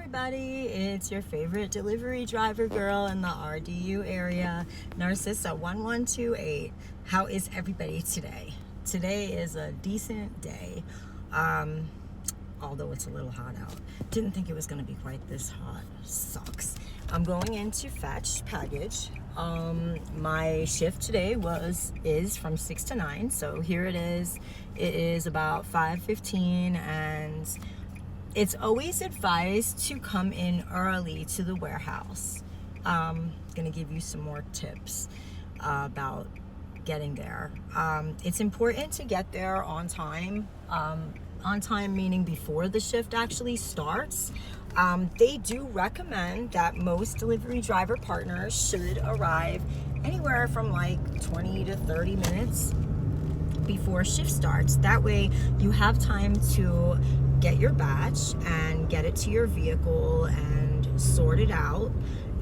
everybody, it's your favorite delivery driver girl in the RDU area, Narcissa 1128. How is everybody today? Today is a decent day, although it's a little hot out. Didn't think it was going to be quite this hot. Sucks. I'm going in to fetch package. My shift today is from 6 to 9, so here it is. It is about 5:15, and it's always advised to come in early to the warehouse. Gonna give you some more tips about getting there. It's important to get there on time. On time meaning before the shift actually starts. They do recommend that most delivery driver partners should arrive anywhere from like 20 to 30 minutes before shift starts. That way you have time to get your batch and get it to your vehicle and sort it out,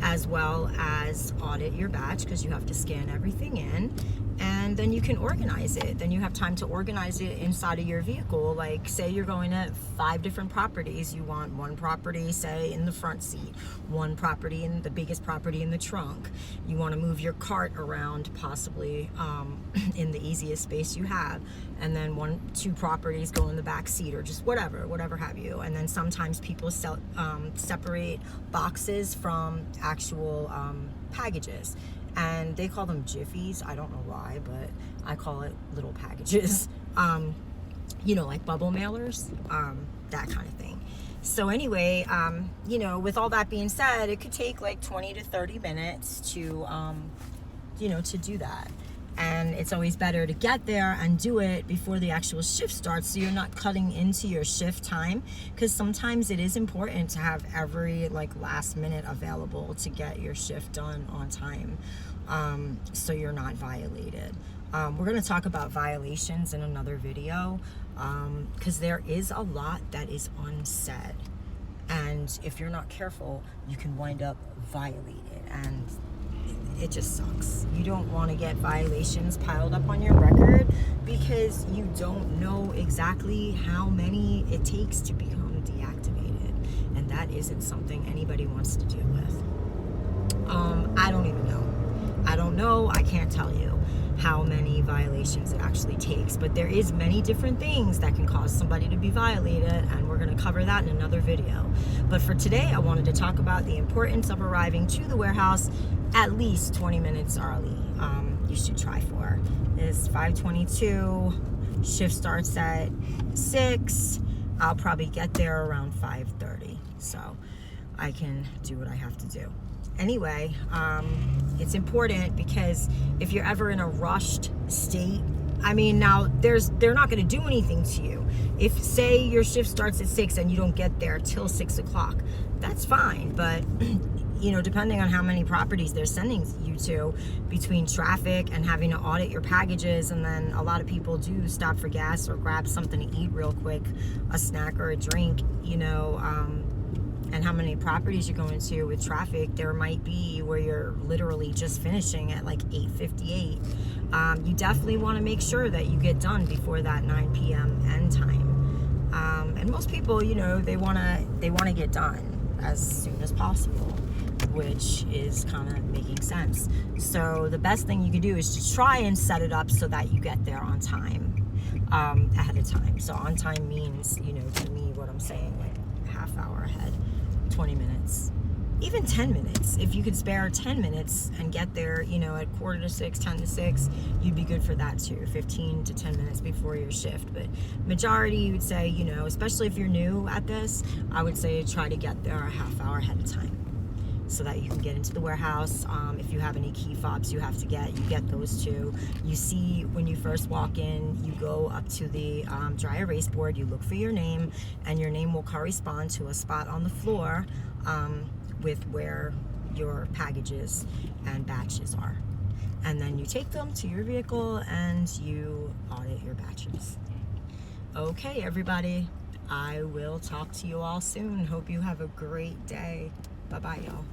as well as audit your batch because you have to scan everything in, and then you can organize it. Then you have time to organize it inside of your vehicle. Like, say you're going to 5 different properties. You want one property, say, in the front seat, one property in the biggest property in the trunk. You want to move your cart around, possibly in the easiest space you have, and then 2 properties go in the back seat, or just whatever have you. And then sometimes people separate boxes from actual packages, and they call them jiffies. I don't know why, but I call it little packages. Like bubble mailers, that kind of thing. So anyway, with all that being said, it could take like 20 to 30 minutes to do that. And it's always better to get there and do it before the actual shift starts, so you're not cutting into your shift time, because sometimes it is important to have every last minute available to get your shift done on time, so you're not violated. We're going to talk about violations in another video, because there is a lot that is unsaid, and if you're not careful, you can wind up violated, and it just sucks. You don't want to get violations piled up on your record because you don't know exactly how many it takes to become deactivated, and that isn't something anybody wants to deal with. I don't even know. I can't tell you how many violations it actually takes, but there is many different things that can cause somebody to be violated, and we're going to cover that in another video. But for today, I wanted to talk about the importance of arriving to the warehouse at least 20 minutes early. You should try for. It's 5:22, shift starts at 6. I'll probably get there around 5:30, so I can do what I have to do. Anyway, it's important because if you're ever in a rushed state, now they're not going to do anything to you. If, say, your shift starts at 6 and you don't get there till 6 o'clock, that's fine. But depending on how many properties they're sending you to, between traffic and having to audit your packages, and then a lot of people do stop for gas or grab something to eat real quick, a snack or a drink, and how many properties you're going to with traffic, there might be where you're literally just finishing at like 8:58. You definitely want to make sure that you get done before that 9 p.m. end time. And most people, they want to get done as soon as possible, which is kind of making sense. So the best thing you can do is to try and set it up so that you get there on time, ahead of time. So on time means, to me, what I'm saying, like half hour ahead, 20 minutes, even 10 minutes. If you could spare 10 minutes and get there, at 5:45, 10 to 6, you'd be good for that too, 15 to 10 minutes before your shift. But majority would say, especially if you're new at this, I would say try to get there a half hour ahead of time, so that you can get into the warehouse. If you have any key fobs you have to get, you get those too. You see, when you first walk in, you go up to the dry erase board, you look for your name, and your name will correspond to a spot on the floor with where your packages and batches are. And then you take them to your vehicle and you audit your batches. Okay, everybody, I will talk to you all soon. Hope you have a great day. Bye-bye, y'all.